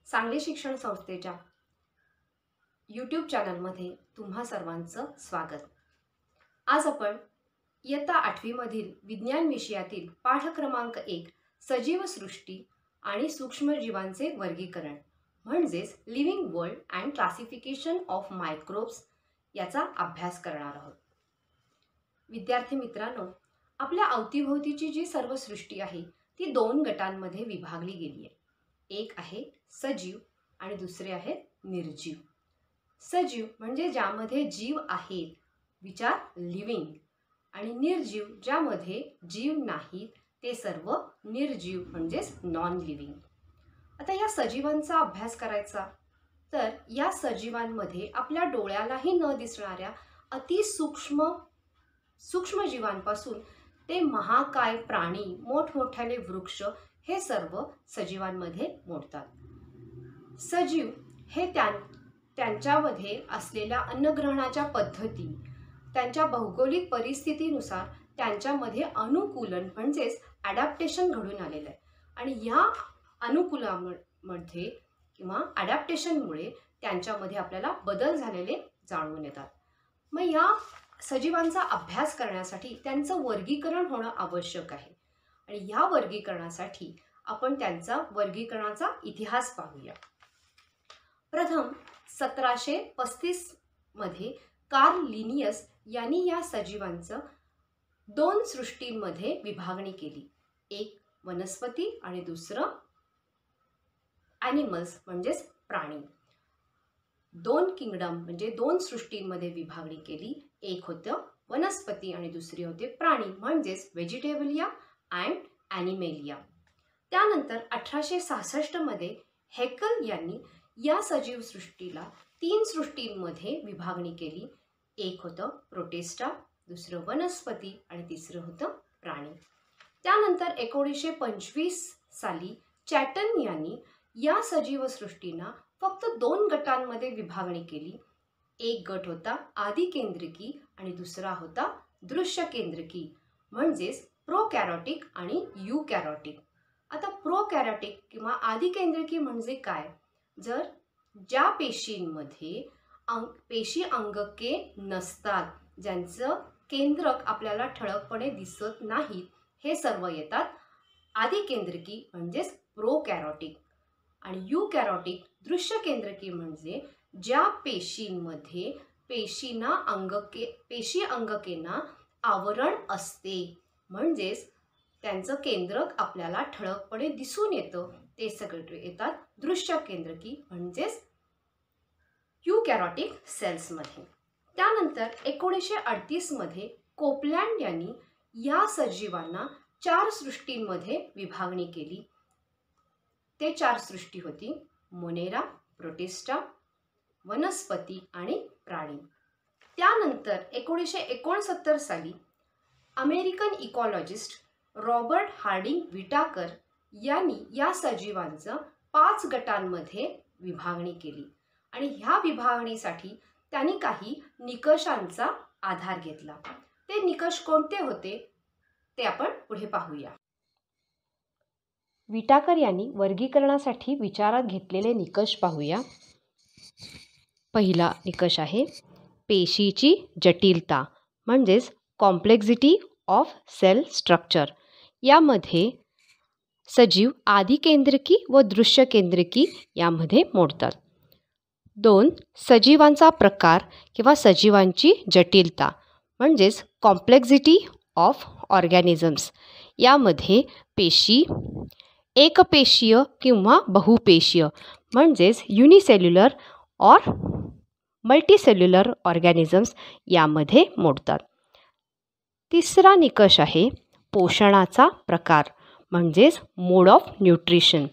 सांगली शिक्षण संस्थेच्या यूट्यूब चॅनलमध्ये तुम्हा सर्वांचं स्वागत। आज आपण इयत्ता 8वी मधील विज्ञान विषयातील पाठ क्रमांक 1 सजीव सृष्टी आणि सूक्ष्मजीवांचे वर्गीकरण म्हणजेच living world and classification of microbes याचा अभ्यास करणार आहोत। विद्यार्थी मित्रांनो, आपल्या अवतीभोवतीची जी सर्व सृष्टी आहे ती 2 गटांमध्ये विभागली गेली आहे। एक आहे सजीव आणि दुसरे आहे निर्जीव। सजीव म्हणजे ज्यामध्ये जीव आहेत, विचार लिव्हिंग, आणि निर्जीव ज्यामध्ये जीव नाहीत ते सर्व निर्जीव म्हणजेच नॉन लिव्हिंग। आता या सजीवांचा अभ्यास करायचा तर या सजीवांमध्ये आपल्या डोळ्यालाही न दिसणाऱ्या अति सूक्ष्म जीवांपासून ते महाकाय प्राणी, मोठमोठ्याले वृक्ष हे सर्व सजीवांमध्ये मोडतात। सजीव हे त्यांच्यामध्ये असलेल्या अन्नग्रहणाच्या पद्धती, त्यांच्या भौगोलिक परिस्थितीनुसार त्यांच्यामध्ये अनुकूलन म्हणजेच ॲडॅप्टेशन घडून आलेलं आहे आणि या अनुकूलामध्ये किंवा ॲडॅप्टेशनमुळे त्यांच्यामध्ये आपल्याला बदल झालेले जाणून येतात। मग या सजीवांचा अभ्यास करण्यासाठी त्यांचं वर्गीकरण होणं आवश्यक आहे आणि या वर्गीकरणासाठी आपण त्यांचा वर्गीकरणाचा इतिहास पाहूया। प्रथम 1735 मध्ये कार्ल लिनियस यांनी या सजीवांचं 2 सृष्टींमध्ये विभागणी केली। एक वनस्पती आणि दुसरं ॲनिमल्स म्हणजेच प्राणी। 2 किंगडम म्हणजे 2 सृष्टींमध्ये विभागणी केली। एक होतं वनस्पती आणि दुसरी होते प्राणी म्हणजेच व्हेजिटेबलिया अँड ॲनिमेलिया। त्यानंतर 1866 मध्ये हेकल यांनी या सजीव सृष्टीला 3 सृष्टींमध्ये विभागणी केली। एक होतं प्रोटिस्टा, दुसरं वनस्पती आणि तिसरं होतं प्राणी। त्यानंतर 1925 साली चॅटन यांनी या सजीव सृष्टींना फक्त 2 गटांमध्ये विभागणी केली। एक गट होता आदिकेंद्रिकी आणि दुसरा होता दृश्यकेंद्रिकी म्हणजेच प्रोकॅरोटिक आणि यूकॅरोटिक। आता प्रोकॅरोटिक किंवा आदिकेंद्रिकी म्हणजे काय? जर ज्या पेशींमध्ये पेशी अंगके नसतात, ज्यांचं केंद्रक आपल्याला ठळकपणे दिसत नाहीत, हे सर्व येतात आदिकेंद्रिकी म्हणजेच प्रोकॅरोटिक। आणि यूकॅरोटिक दृश्यकेंद्रिकी म्हणजे ज्या पेशींमध्ये पेशी अंगकेंना आवरण असते म्हणजेच त्यांचं केंद्रक आपल्याला ठळकपणे दिसून येतं, ते सगळे येतात दृश्यकेंद्रिकी म्हणजेच यूकॅरोटिक सेल्समध्ये। त्यानंतर 1938 मध्ये कोपलँड यांनी या सजीवांना 4 सृष्टींमध्ये विभागणी केली। ते 4 सृष्टी होती मोनेरा, प्रोटिस्टा, वनस्पती आणि प्राणी। त्यानंतर 1969 साली American ecologist Robert Harding Whittaker यांनी या सजीवांचं 5 गटांमध्ये विभागणी केली आणि ह्या विभागणीसाठी त्यांनी काही निकषांचा आधार घेतला। ते निकष कोणते होते ते आपण पुढे पाहूया। विटाकर यांनी वर्गीकरणासाठी विचारात घेतलेले निकष पाहूया। पहिला निकष आहे पेशीची जटिलता म्हणजेच कॉम्प्लेक्सिटी ऑफ सेल स्ट्रक्चर। यामध्ये सजीव आदिकेंद्रिकी व दृश्यकेंद्रिकी यामध्ये मोडतात। 2 सजीवांचा प्रकार किंवा सजीवांची जटिलता म्हणजेच कॉम्प्लेक्सिटी ऑफ ऑर्गॅनिझम्स। यामध्ये पेशी एकपेशीय किंवा बहुपेशीय म्हणजेच युनिसेल्युलर और मल्टीसेल्युलर ऑर्गॅनिझम्स यामध्ये मोडतात। तिसरा निकष आहे पोषणाचा प्रकार म्हणजेच मोड ऑफ न्यूट्रिशन।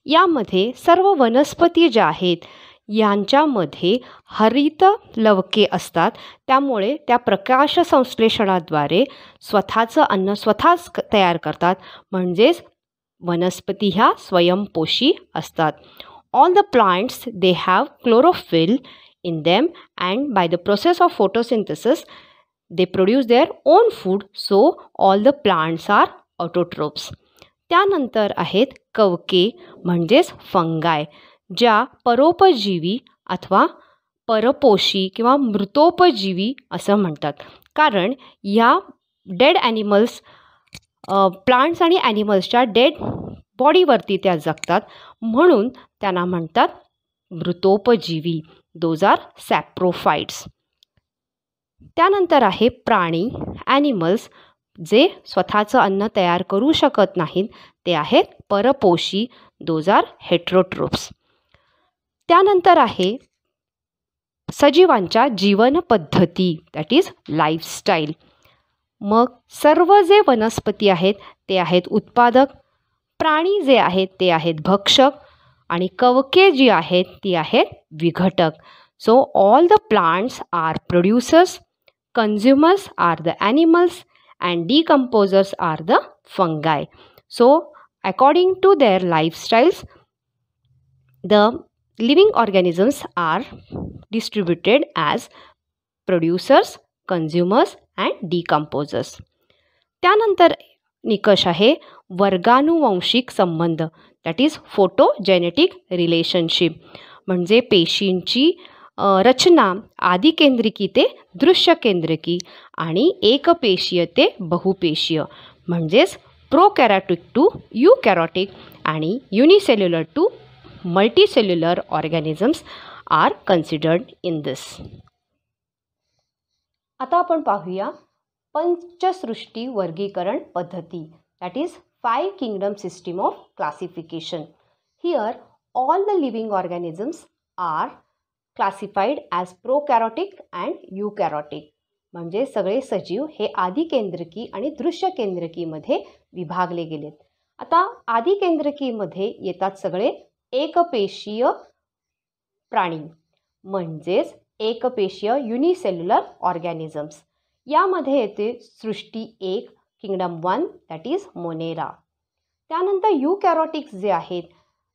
यामध्ये सर्व वनस्पती ज्या आहेत यांच्यामध्ये हरित लवके असतात, त्यामुळे त्या प्रकाश संश्लेषणाद्वारे स्वतःचं अन्न स्वतःच तयार करतात म्हणजेच वनस्पती ह्या स्वयंपोषी असतात। All the plants they have chlorophyll in them and by the process of photosynthesis they produce their own food, so all the plants are autotrophs. त्यानंतर आहेत कवके म्हणजेच फंगाय, ज्या परोपजीवी अथवा परपोषी किंवा मृतोपजीवी असं म्हणतात. कारण या डेड ॲनिमल्स प्लांट्स आणि ॲनिमल्सच्या डेड बॉडीवरती त्या जगतात, म्हणून त्यांना म्हणतात मृतोपजीवी. Those R सॅप्रोफाइट्स. त्यानंतर आहे प्राणी, ॲनिमल्स जे स्वतःचं अन्न तयार करू शकत नाहीत, ते आहेत परपोषी. Those are heterotrophs. त्यानंतर आहे सजीवांच्या जीवनपद्धती, दॅट इज लाईफस्टाईल. मग सर्व जे वनस्पती आहेत ते आहेत उत्पादक, प्राणी जे आहेत ते आहेत भक्षक, आणि कवके जी आहेत ती आहेत विघटक. So all the plants are producers, consumers are the animals, and decomposers are the fungi. So according to their lifestyles, the living organisms are distributed as producers, consumers and decomposers. त्यानंतर निकष आहे वर्गानुवंशिक संबंध, दॅट इज फोटोजेनेटिक रिलेशनशिप. म्हणजे पेशींची रचना आदिकेंद्रिकी ते दृश्यकेंद्रिकी आणि एकपेशीय ते बहुपेशीय, म्हणजेच प्रोकॅरोटिक टू यूकॅरोटिक आणि unicellular to multicellular organisms are considered in this. आता आपण पाहूया पंचसृष्टी वर्गीकरण पद्धती, that is 5 kingdom system of classification. Here all the living organisms are classified as prokaryotic and eukaryotic. म्हणजे सगळे सजीव हे आदिकेंद्रकी आणि दृश्यकेंद्रकीमध्ये विभागले गेलेत. आता आदिकेंद्रकीमध्ये येतात सगळे एकपेशीय प्राणी, म्हणजेच एकपेशीय युनिसेल्युलर ऑर्गॅनिझम्स. यामध्ये येते सृष्टी 1 किंगडम 1 दॅट इज मोनेरा. त्यानंतर यूकॅरोटिक्स जे आहेत,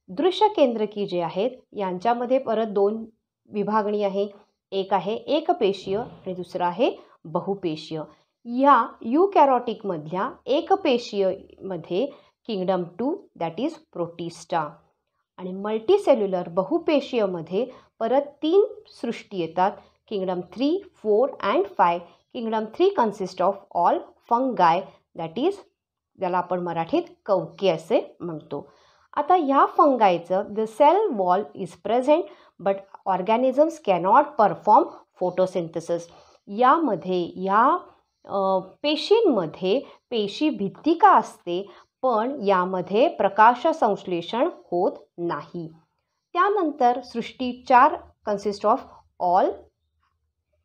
दृश्यकेंद्रकी जे आहेत, यांच्यामध्ये परत 2 विभागणी आहे. एक आहे एकपेशीय आणि दुसरा आहे बहुपेशीय. या यूकॅरोटिकमधल्या एकपेशीयमध्ये किंगडम 2 दॅट इज प्रोटिस्टा, आणि मल्टीसेल्युलर बहुपेशीयमध्ये परत 3 सृष्टी येतात, kingdom 3, 4 and 5. Kingdom 3 consist of all fungi, that is ज्याला आपण मराठीत कवके असे म्हणतो. आता ह्या फंगायचं the cell wall is present but organisms cannot perform photosynthesis. यामध्ये या पेशींमध्ये पेशी भित्तिका असते, पण यामध्ये प्रकाश संश्लेषण होत नाही. त्यानंतर सृष्टी 4 consist of all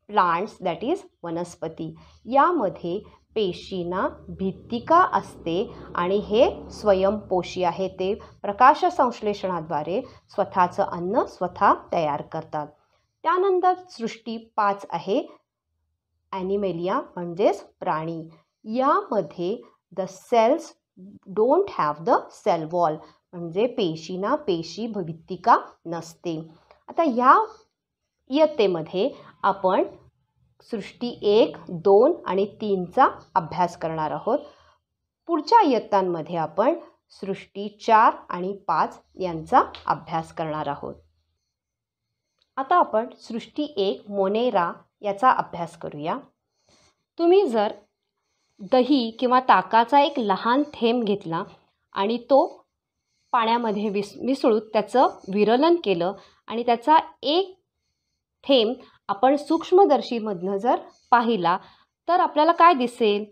plants that is वनस्पती. यामध्ये पेशींना भित्तिका असते आणि हे स्वयंपोषी आहे, ते प्रकाश संश्लेषणाद्वारे स्वतःचं अन्न स्वतः तयार करतात. त्यानंतर सृष्टी 5 आहे ॲनिमेलिया, म्हणजेच प्राणी. यामध्ये the cells don't have the cell wall, म्हणजे पेशींना पेशी भित्तिका नसते. आता ह्या इयत्तेमध्ये आपण सृष्टी 1, 2 आणि 3चा अभ्यास करणार आहोत. पुढच्या इयत्तांमध्ये आपण सृष्टी 4 आणि 5 यांचा अभ्यास करणार आहोत. आता आपण सृष्टी 1 मोनेरा याचा अभ्यास करूया. तुम्ही जर दही किंवा ताकाचा एक लहान थेंब घेतला आणि तो पाण्यामध्ये मिसळून त्याचं विरलन केलं आणि त्याचा एक थेंब आपण सूक्ष्मदर्शीमधनं जर पाहिला तर आपल्याला काय दिसेल,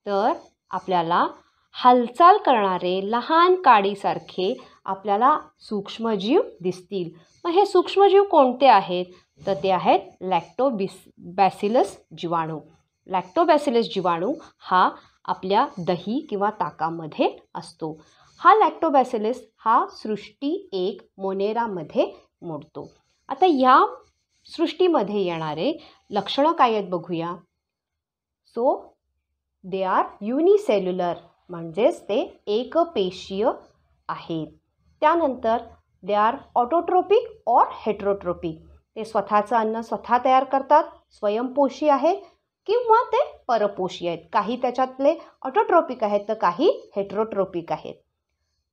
तर आपल्याला हालचाल करणारे लहान काडीसारखे आपल्याला सूक्ष्मजीव दिसतील. मग हे सूक्ष्मजीव कोणते आहेत, तर ते आहेत लॅक्टोबॅसिलस जीवाणू. लॅक्टोबॅसिलस जीवाणू हा आपल्या दही किंवा ताकामध्ये असतो. हा लॅक्टोबॅसिलस हा सृष्टी 1 मोनेरामध्ये मोडतो. आता या सृष्टीमध्ये येणारे लक्षणं काय आहेत बघूया. सो दे आर युनिसेल्युलर, म्हणजेच ते एकपेशीय आहेत. त्यानंतर they are autotrophic or heterotrophic, ते स्वतःचं अन्न स्वतः तयार करतात, स्वयंपोषी आहेत किंवा ते परपोषी आहेत. काही त्याच्यातले ऑटोट्रोपिक आहेत तर काही हेट्रोट्रोपिक आहेत.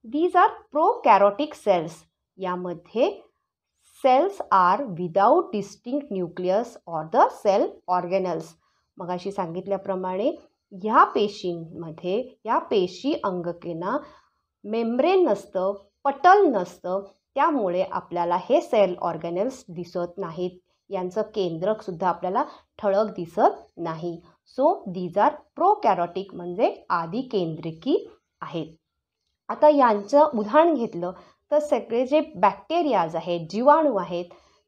These are prokaryotic cells. यामध्ये cells are without distinct nucleus or the cell organelles. मगाशी सांगितल्याप्रमाणे ह्या पेशींमध्ये, या पेशी अंगकेना मेम्ब्रेन नसतं, पटल नसतं, त्यामुळे आपल्याला हे सेल ऑर्गेनल्स दिसत नाहीत. यांचं केंद्रकसुद्धा आपल्याला ठळक दिसत नाही. सो दीज आर प्रोकॅरोटिक म्हणजे आदी केंद्रकी आहेत. आता यांचं उदाहरण घेतलं तर सगळे जे बॅक्टेरियाज आहेत, जीवाणू आहेत,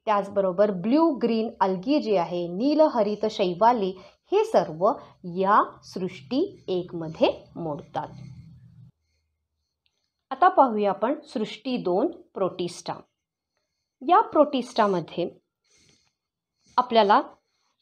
त्याचबरोबर ब्ल्यू ग्रीन अल्गी जे आहे, नील हरित शैवाली, हे सर्व या सृष्टी एकमध्ये मोडतात. आता पाहूया आपण सृष्टी 2 प्रोटिस्टा. या प्रोटिस्टामध्ये आपल्याला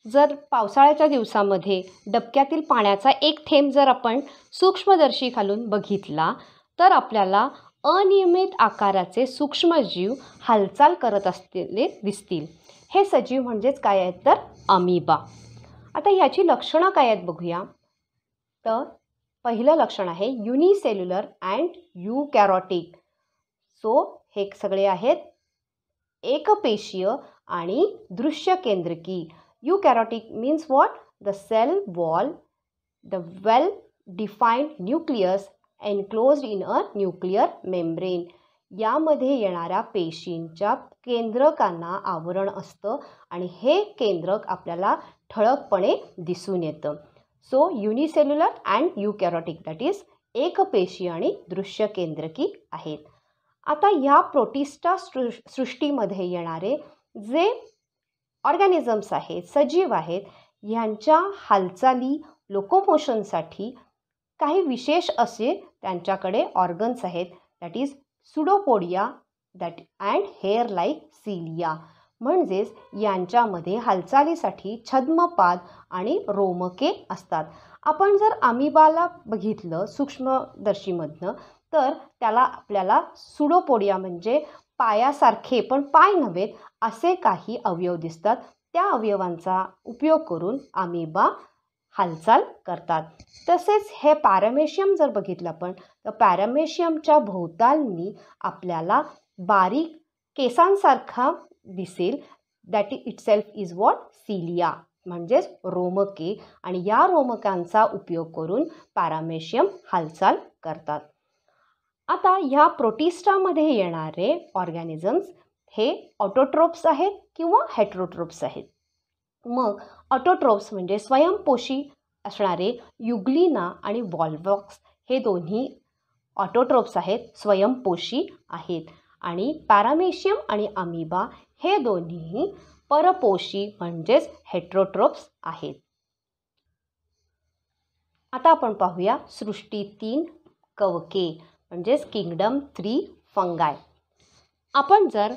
जर पावसाळ्याच्या दिवसामध्ये डबक्यातील पाण्याचा एक थेंब जर आपण सूक्ष्मदर्शी घालून बघितला तर आपल्याला अनियमित आकाराचे सूक्ष्मजीव हालचाल करत असलेले दिसतील. हे सजीव म्हणजेच काय आहेत तर अमिबा. आता ह्याची लक्षणं काय आहेत बघूया. तर पहिलं लक्षण आहे युनिसेल्युलर अँड यूकॅरोटिक. सो हे सगळे आहेत एकपेशीय आणि दृश्य केंद्रकी. Eukaryotic means what? The cell wall, the well defined nucleus enclosed in a nuclear membrane. यामध्ये येणाऱ्या पेशींच्या केंद्रकांना आवरण असतं आणि हे केंद्रक आपल्याला ठळकपणे दिसून येतं. So unicellular and eukaryotic that is एकपेशीय आणि दृश्य केंद्रकी आहेत. आता या प्रोटिस्टा सृष्टीमध्ये येणारे जे ऑर्गॅनिझम्स आहेत, सजीव आहेत, यांच्या हालचाली लोकोमोशनसाठी काही विशेष असे त्यांच्याकडे ऑर्गन्स आहेत. That is pseudopodia that and hair like cilia. म्हणजेच यांच्यामध्ये हालचालीसाठी छद्मपाद आणि रोमके असतात. आपण जर अमिबाला बघितलं सूक्ष्मदर्शीमधनं तर त्याला आपल्याला सुडोपोडिया म्हणजे पायासारखे पण पाय नव्हेत असे काही अवयव दिसतात. त्या अवयवांचा उपयोग करून अमिबा हालचाल करतात. तसेच हे पॅरामेशियम जर बघितलं आपण तर पॅरामेशियमच्या भोवतालनी आपल्याला बारीक केसांसारखा दिसेल. That itself is what? Cilia म्हणजेच रोमके. आणि या रोमकांचा उपयोग करून पॅरामेशियम हालचाल करतात. आता ह्या प्रोटिस्टामध्ये येणारे ऑर्गॅनिझम्स हे ऑटोट्रोप्स आहेत किंवा हेटेरोट्रोप्स आहेत. मग ऑटोट्रोप्स म्हणजे स्वयंपोषी असणारे युग्लिना आणि वॉल्वॉक्स हे दोन्ही ऑटोट्रोप्स आहेत, स्वयंपोषी आहेत. आणि पॅरामेशियम आणि अमिबा हे दोन्ही परपोषी म्हणजेच हेटेरोट्रोप्स आहेत. आता आपण पाहूया सृष्टी 3 कवके म्हणजेच किंगडम 3 फंगाय. आपण जर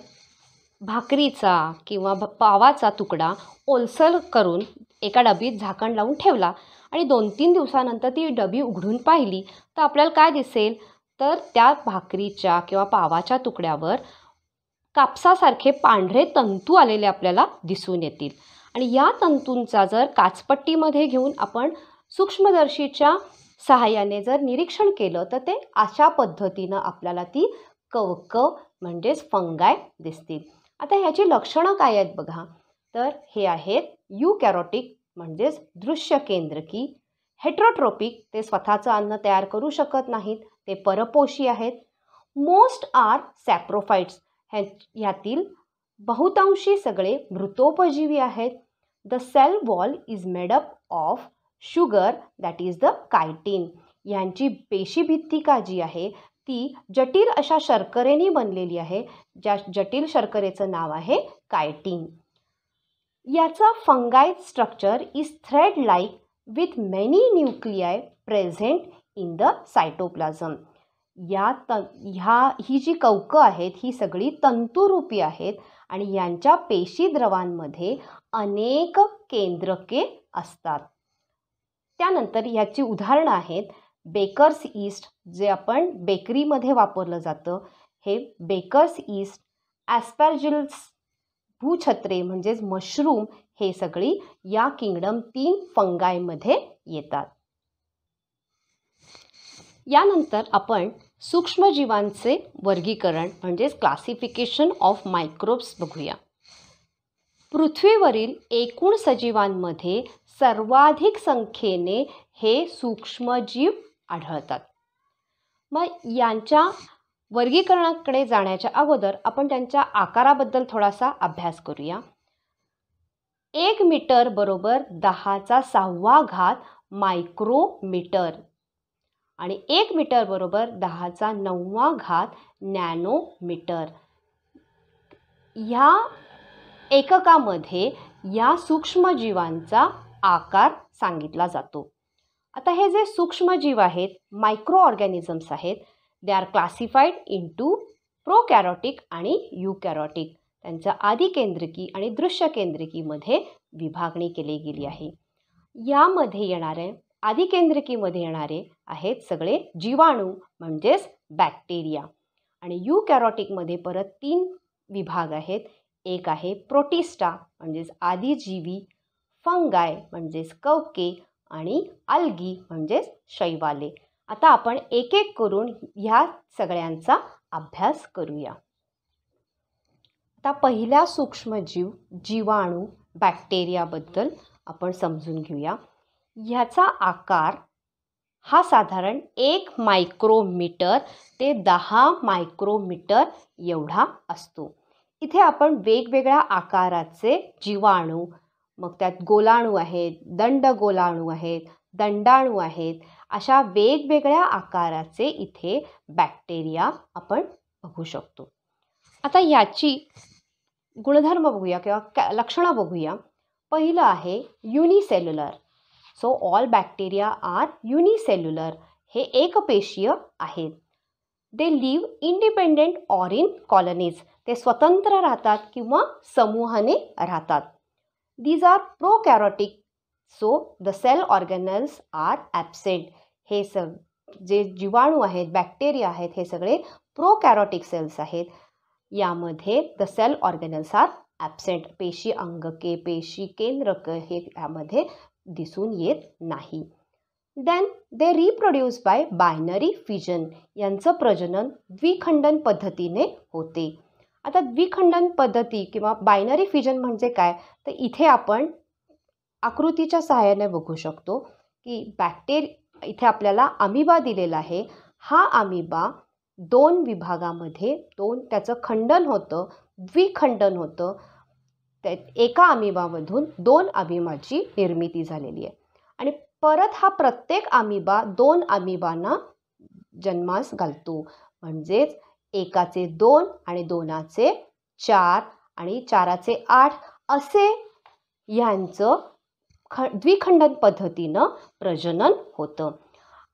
भाकरीचा किंवा पावाचा तुकडा ओलसर करून एका डबीत झाकण लावून ठेवला आणि 2-3 दिवसानंतर ती डबी उघडून पाहिली तर आपल्याला काय दिसेल तर त्या भाकरीच्या किंवा पावाच्या तुकड्यावर कापसासारखे पांढरे तंतू आलेले आपल्याला दिसून येतील. आणि या तंतूंचा जर काचपट्टीमध्ये घेऊन आपण सूक्ष्मदर्शीच्या सहाय्याने जर निरीक्षण केलं तर ते अशा पद्धतीनं आपल्याला ती कवक म्हणजेच फंगाय दिसतील. आता ह्याची लक्षणं काय आहेत बघा. तर हे आहेत यूकॅरोटिक म्हणजेच दृश्य केंद्रकी, हेटेरोट्रोपिक ते स्वतःचं अन्न तयार करू शकत नाहीत, ते परपोषी आहेत. मोस्ट आर सॅप्रोफाइट्स, ह्यातील बहुतांशी सगळे मृतोपजीवी आहेत. The cell wall is made up of sugar that is the chitin. यांची पेशीभित्तिका जी आहे ती जटिल अशा शर्करेने बनलेली आहे, ज्या जटिल शर्करेचं नाव आहे कायटिन. याचा fungi structure is thread like with many nuclei present in the cytoplasm. ही जी कवकं आहेत ही सगळी तंतुरूपी आहेत आणि यांच्या पेशीद्रवांमध्ये अनेक केंद्रके असतात. त्यानंतर याची उदाहरणं आहेत बेकर्स ईस्ट, जे आपण बेकरीमध्ये वापरलं जातं. हे बेकर्स ईस्ट, ॲस्पॅर्जिल्स, भूछत्रे म्हणजेच मशरूम, हे सगळी या किंगडम 3 फंगायमध्ये येतात. यानंतर आपण सूक्ष्मजीवांचे वर्गीकरण म्हणजेच क्लासिफिकेशन ऑफ मायक्रोब्स बघूया. पृथ्वीवरील एकूण सजीवांमध्ये सर्वाधिक संख्येने हे सूक्ष्मजीव आढळतात. मग यांच्या वर्गीकरणाकडे जाण्याच्या अगोदर आपण त्यांच्या आकाराबद्दल थोडासा अभ्यास करूया. 1 मीटर बरोबर 10⁻⁶ मायक्रोमीटर आणि 1 मीटर बरोबर 10⁹ नॅनोमीटर. ह्या एककामध्ये या सूक्ष्मजीवांचा आकार सांगितला जातो. आता हे जे सूक्ष्मजीव आहेत, मायक्रो ऑर्गॅनिझम्स आहेत, दे आर क्लासिफाईड इंटू प्रोकॅरोटिक आणि युकॅरोटिक. त्यांच्या आदिकेंद्रकी आणि दृश्यकेंद्रकीमध्ये विभागणी केली गेली आहे. यामध्ये येणारे आदिकेंद्रकीमध्ये येणारे आहेत सगळे जीवाणू म्हणजेच बॅक्टेरिया आणि युकॅरोटिकमध्ये परत 3 विभाग आहेत. एक आहे प्रोटिस्टा म्हणजेच आदिजीवी, फंगाय म्हणजेच कवके आणि अल्गी म्हणजेच शैवाले. आता आपण एक एक करून ह्या सगळ्यांचा अभ्यास करूया. आता पहिल्या सूक्ष्मजीव जीवाणू बॅक्टेरियाबद्दल आपण समजून घेऊया. ह्याचा आकार हा साधारण 1 मायक्रोमीटर ते 10 मायक्रोमीटर एवढा असतो. इथे आपण वेगवेगळ्या आकाराचे जीवाणू, मग त्यात गोलाणू आहेत, दंडगोलाणू आहेत, दंडाणू आहेत, अशा वेगवेगळ्या आकाराचे इथे बॅक्टेरिया आपण बघू शकतो. आता याची गुणधर्म बघूया किंवा लक्षणं बघूया. पहिलं आहे unicellular. So all bacteria are unicellular. हे एकपेशीय आहेत. They live independent or in colonies. ते स्वतंत्र राहतात किंवा समूहाने राहतात. These are prokaryotic. So the cell organelles are absent. हे जे जीवाणू आहेत, बॅक्टेरिया आहेत, हे सगळे प्रोकॅरोटिक सेल्स आहेत. यामध्ये the cell organelles are absent. पेशी अंगके, पेशी केंद्रक हे यामध्ये दिसून येत नाही. Then they reproduce by binary fission. यांचं प्रजनन द्विखंडन पद्धतीने होते. आता द्विखंडन पद्धती किंवा बायनरी फिजन म्हणजे काय, तर इथे आपण आकृतीच्या सहाय्याने बघू शकतो की इथे आपल्याला अमिबा दिलेला आहे. हा अमिबा 2 विभागामध्ये त्याचं खंडन होतं, द्विखंडन होतं. एका अमिबामधून 2 अमिबाची निर्मिती झालेली आहे आणि परत हा प्रत्येक अमिबा 2 अमिबांना जन्मास घालतो. म्हणजेच एकाचे 2 आणि 2चे 4 आणि 4चे 8 असे ह्यांचं द्विखंडन पद्धतीनं प्रजनन होतं.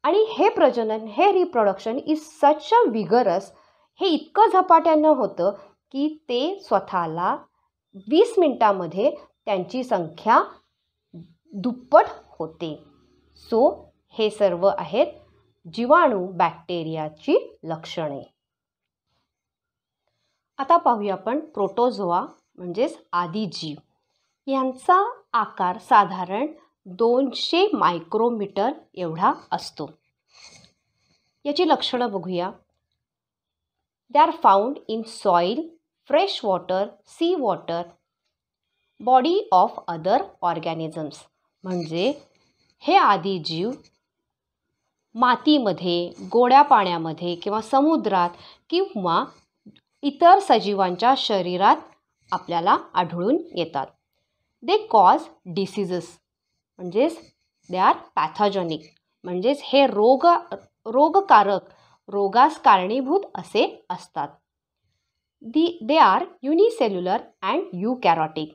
आणि हे प्रजनन, हे reproduction is such a vigorous, हे इतकं झपाट्यानं होतं की ते स्वतःला 20 मिनिटामध्ये त्यांची संख्या दुप्पट होते. सो हे सर्व आहेत जीवाणू बॅक्टेरियाची लक्षणे. आता पाहूया आपण प्रोटोझोआ म्हणजेच आदिजीव. यांचा आकार साधारण 200 मायक्रोमीटर एवढा असतो. याची लक्षणं बघूया. They are found in soil, fresh water, C water, body of other organisms. म्हणजे हे आदिजीव मातीमध्ये, गोड्या पाण्यामध्ये किंवा समुद्रात किंवा इतर सजीवांच्या शरीरात आपल्याला आढळून येतात. दे कॉज डिसीजेस म्हणजेच दे आर पॅथॉजेनिक. म्हणजेच हे रोगकारक, रोगास कारणीभूत असे असतात. They are unicellular and युकॅरोटिक.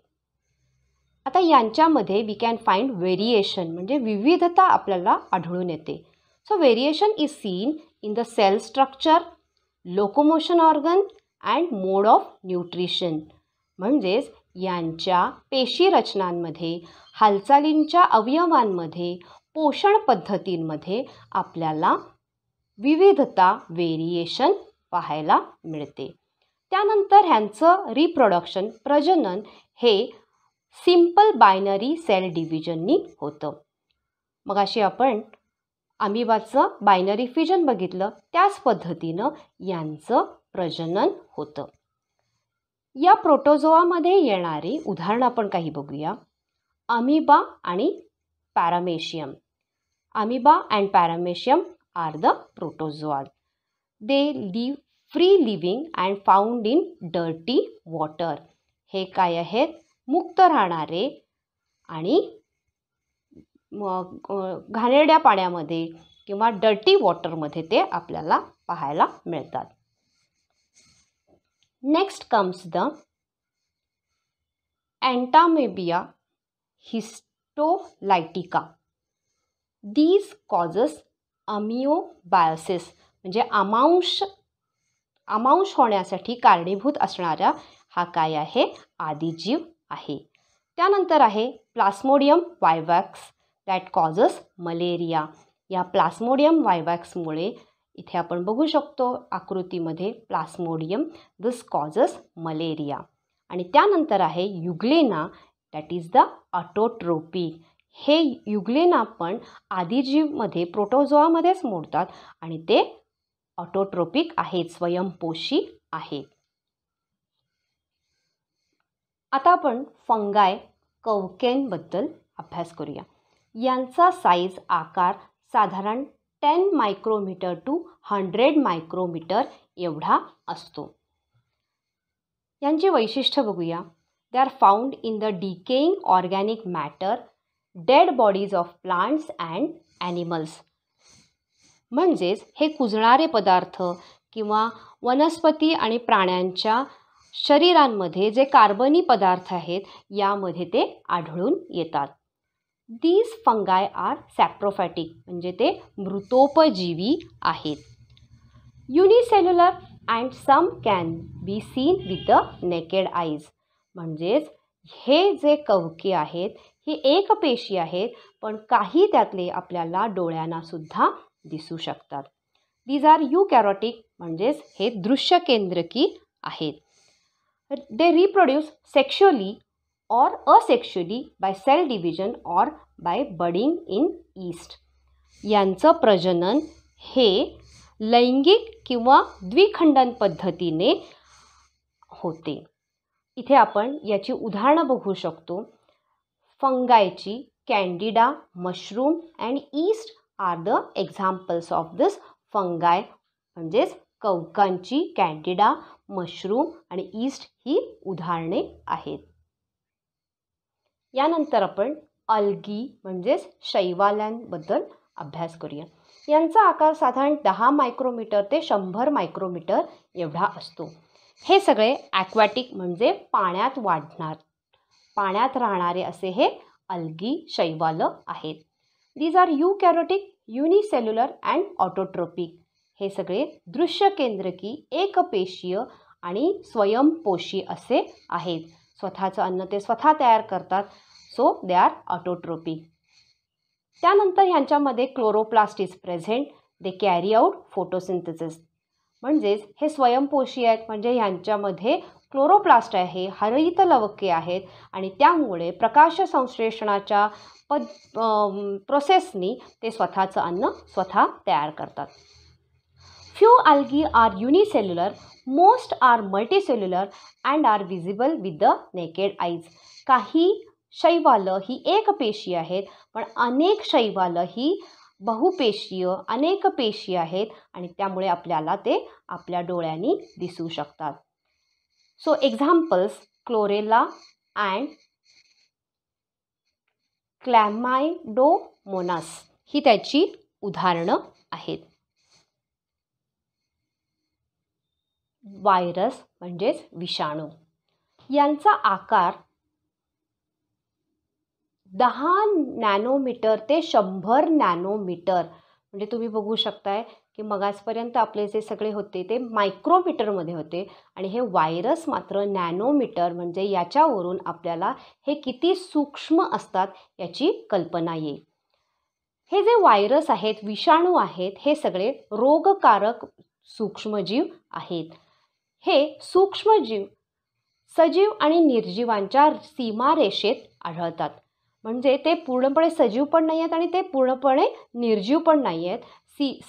आता यांच्यामध्ये वी कॅन फाइंड व्हेरिएशन म्हणजे विविधता आपल्याला आढळून येते. So variation is seen in the cell structure, locomotion organ and mode of nutrition. म्हणजेच यांच्या पेशी रचनांमध्ये, हालचालींच्या अवयवांमध्ये, पोषण पद्धतींमध्ये आपल्याला विविधता, व्हेरिएशन पाहायला मिळते. त्यानंतर ह्यांचं रिप्रोडक्शन, प्रजनन हे सिंपल बायनरी सेल डिव्हिजननी होतं. मगाशी आपण अमिबाचं बायनरी फिजन बघितलं त्याच पद्धतीनं यांचं प्रजनन होतं. या प्रोटोझोआमध्ये येणारी उदाहरणं आपण काही बघूया. अमिबा आणि paramecium. Amoeba and paramecium are the protozoa. They live free living and found in dirty water. हे काय आहेत? मुक्त राहणारे आणि घाणेरड्या पाण्यामध्ये किंवा डर्टी वॉटरमध्ये ते आपल्याला पाहायला मिळतात. Next comes the entamoeba histolytica. These causes amoebiasis म्हणजे आमांश होण्यासाठी कारणीभूत असणारा हा काय आहे? आदिजीव आहे. त्यानंतर आहे प्लास्मोडियम वायवॅक्स दॅट कॉजेस मलेरिया. या प्लास्मोडियम वायवॅक्समुळे इथे आपण बघू शकतो आकृतीमध्ये प्लास्मोडियम, दिस कॉजेस मलेरिया. आणि त्यानंतर आहे युग्लेना दॅट इज द ऑटोट्रोपिक. हे युग्लेना पण आदिजीवमध्ये प्रोटोझोआमध्येच मोडतात आणि ते ऑटोट्रोपिक आहेत, स्वयंपोषी आहेत. आता आपण फंगाय कवकेंबद्दल अभ्यास करूया. यांचा साईज आकार साधारण 10 मायक्रोमीटर टू 100 मायक्रोमीटर एवढा असतो. यांची वैशिष्ट्य बघूया. They are found in the decaying organic matter, dead bodies of plants and animals. म्हणजेच हे कुजणारे पदार्थ किंवा वनस्पती आणि प्राण्यांच्या शरीरांमध्ये जे कार्बनी पदार्थ आहेत यामध्ये ते आढळून येतात. दीज फंगाय आर सॅप्रोफॅटिक म्हणजे ते मृतोपजीवी आहेत. Unicellular and some can be seen with the naked eyes. म्हणजेच हे जे कवके आहेत ही एकपेशी आहेत, पण काही त्यातले आपल्याला डोळ्यांना सुद्धा दिसू शकतात. दीज आर युकॅरोटिक म्हणजेच हे दृश्य केंद्रकी आहेत. They reproduce sexually or asexually by cell division or by budding in yeast. यांचं प्रजनन हे लैंगिक किंवा द्विखंडन पद्धतीने होते. इथे आपण याची उदाहरणं बघू शकतो. फंगायची candida, mushroom and yeast are the examples of this fungi. म्हणजेच कवकांची कॅन्डिडा, मशरूम आणि ईस्ट ही उदाहरणे आहेत. यानंतर आपण अल्गी म्हणजेच शैवाल्यांबद्दल अभ्यास करूया. यांचा आकार साधारण 10 मायक्रोमीटर ते 100 मायक्रोमीटर एवढा असतो. हे सगळे ॲक्वॅटिक म्हणजे पाण्यात पाण्यात राहणारे असे हे अल्गी शैवाल आहेत. These are eukaryotic, unicellular and autotrophic. हे सगळे दृश्य केंद्रकी, एकपेशीय आणि स्वयंपोषी असे आहेत. स्वतःचं अन्न ते स्वतः तयार करतात. So they are autotrophic. त्यानंतर ह्यांच्यामध्ये chloroplast is present. They carry out photosynthesis. म्हणजेच हे स्वयंपोषी आहेत म्हणजे ह्यांच्यामध्ये क्लोरोप्लास्ट आहे, हरित लवके आहेत आणि त्यामुळे प्रकाश संश्लेषणाच्या प्रोसेसनी ते स्वतःचं अन्न स्वतः तयार करतात. Few algae are unicellular, most are multicellular and are visible with the naked eyes. काही शैवाल ही एकपेशीय आहेत, पण अनेक शैवाल ही बहुपेशीय, अनेक पेशी आहेत आणि त्यामुळे आपल्याला ते आपल्या डोळ्यांनी दिसू शकतात. सो एक्झाम्पल्स क्लोरेला अँड क्लॅमायडोमोनास ही त्याची उदाहरणं आहेत. व्हायरस म्हणजेच विषाणू. यांचा आकार 10 नॅनोमीटर ते 100 नॅनोमीटर म्हणजे तुम्ही बघू शकताय की मगाचपर्यंत आपले जे सगळे होते ते मायक्रोमीटरमध्ये होते आणि हे व्हायरस मात्र नॅनोमीटर म्हणजे याच्यावरून आपल्याला हे किती सूक्ष्म असतात याची कल्पना येईल. हे जे व्हायरस आहेत, विषाणू आहेत, हे सगळे रोगकारक सूक्ष्मजीव आहेत. हे सूक्ष्मजीव सजीव आणि निर्जीवांच्या सीमारेषेत आढळतात. म्हणजे ते पूर्णपणे सजीव पण नाही आहेत आणि ते पूर्णपणे निर्जीव पण नाही आहेत.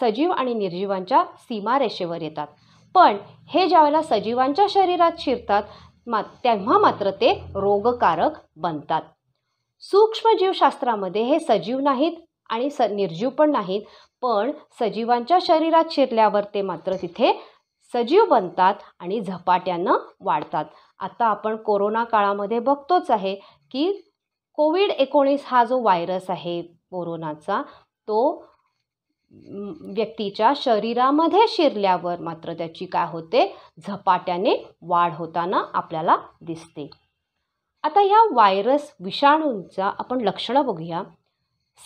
सजीव आणि निर्जीवांच्या सीमारेषेवर येतात. पण हे ज्यावेळेला सजीवांच्या शरीरात शिरतात तेव्हा मात्र ते रोगकारक बनतात. सूक्ष्मजीवशास्त्रामध्ये हे सजीव नाहीत आणि निर्जीव पण नाहीत, पण सजीवांच्या शरीरात शिरल्यावर ते मात्र तिथे सजीव बनतात आणि झपाट्यानं वाढतात. आता आपण कोरोना काळामध्ये बघतोच आहे की कोविड-19 हा जो व्हायरस आहे कोरोनाचा, तो व्यक्तीच्या शरीरामध्ये शिरल्यावर मात्र त्याची काय होते, झपाट्याने वाढ होताना आपल्याला दिसते. आता या व्हायरस विषाणूंचा आपण लक्षणं बघूया.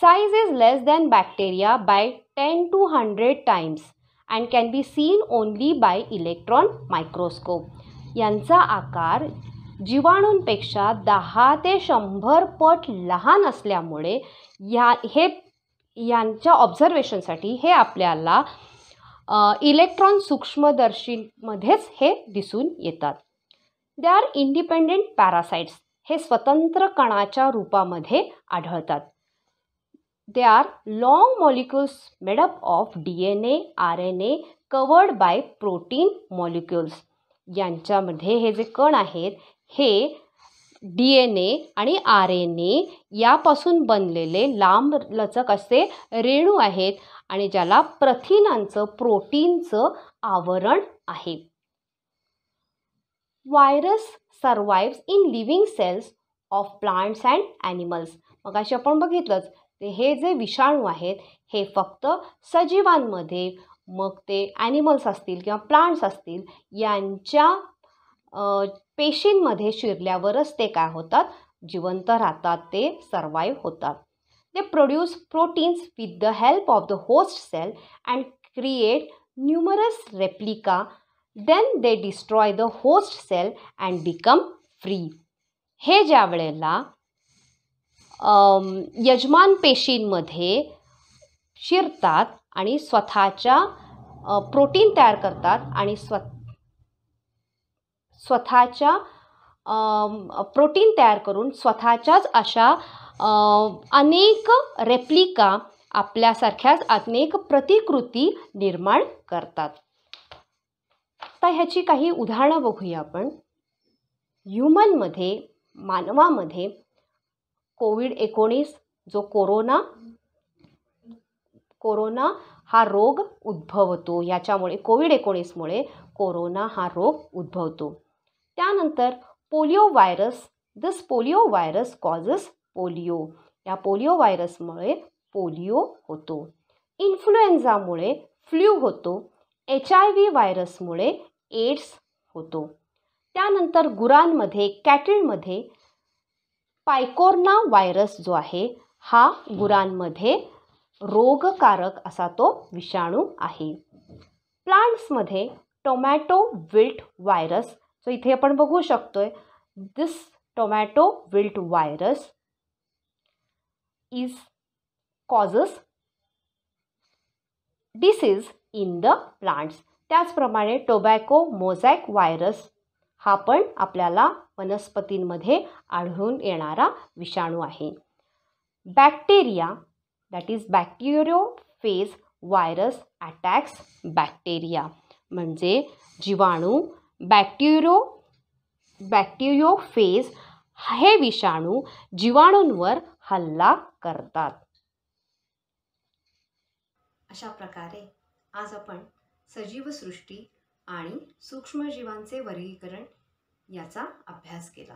Size is less than bacteria by 10 to 100 times and can be seen only by electron microscope. यांचा आकार जीवाणूंपेक्षा 10 ते 100 पट लहान असल्यामुळे यांच्या ऑब्झर्वेशनसाठी हे आपल्याला इलेक्ट्रॉन सूक्ष्मदर्शीमध्येच हे दिसून येतात. They are independent parasites. हे स्वतंत्र कणाच्या रूपामध्ये आढळतात. They are long molecules made up of DNA, RNA covered by protein molecules. यांच्यामध्ये हे जे कण आहेत हे DNA आणि RNA यापासून बनलेले लांब लचक असे रेणू आहेत आणि ज्याला प्रथिनांचं प्रोटीनचं आवरण आहे. Virus survives in living cells of plants and animals. मग अशी आपण बघितलंच ते हे जे विषाणू आहेत हे फक्त सजीवांमध्ये, मग ते ॲनिमल्स असतील किंवा प्लांट्स असतील यांच्या पेशींमध्ये शिरल्यावरच ते काय होतात, जिवंत राहतात, ते सर्वाईव्ह होतात. They produce proteins with the help of the host cell and create numerous replica. Then they destroy the host cell and become free. हे ज्या वेळेला यजमान पेशींमध्ये शिरतात आणि स्वतःच्या प्रोटीन तयार करतात आणि स्वतःच्या प्रोटीन तयार करून स्वतःच्याच अशा अनेक रेप्लिका, आपल्यासारख्याच अनेक प्रतिकृती निर्माण करतात. तर ह्याची काही उदाहरणं बघूया आपण. ह्युमनमध्ये, मानवामध्ये कोविड-19 जो कोरोना हा रोग उद्भवतो. याच्यामुळे कोविड-19मुळे कोरोना हा रोग उद्भवतो. त्यानंतर पोलिओ व्हायरस. दिस पोलिओ व्हायरस कॉजेस पोलिओ. या पोलिओ व्हायरसमुळे पोलिओ होतो. इन्फ्लुएन्झामुळे फ्लू होतो. HIV व्हायरसमुळे एड्स होतो. त्यानंतर गुरांमध्ये, कॅटलमध्ये पायकोर्ना व्हायरस जो आहे हा गुरांमध्ये रोगकारक असा तो विषाणू आहे. प्लांट्समध्ये टोमॅटो विल्ट व्हायरस. सो इथे आपण बघू शकतोय this tomato wilt virus is causes disease in the plants. त्याचप्रमाणे टोबॅको मोझॅक व्हायरस हा पण आपल्याला वनस्पतींमध्ये आढळून येणारा विषाणू आहे. Bacteria, that is bacteriophage virus attacks bacteria. म्हणजे जीवाणू बॅक्टेरियोफेज हे विषाणू जीवाणूंवर हल्ला करतात. अशा प्रकारे आज आपण सजीवसृष्टी आणि सूक्ष्मजीवांचे वर्गीकरण याचा अभ्यास केला.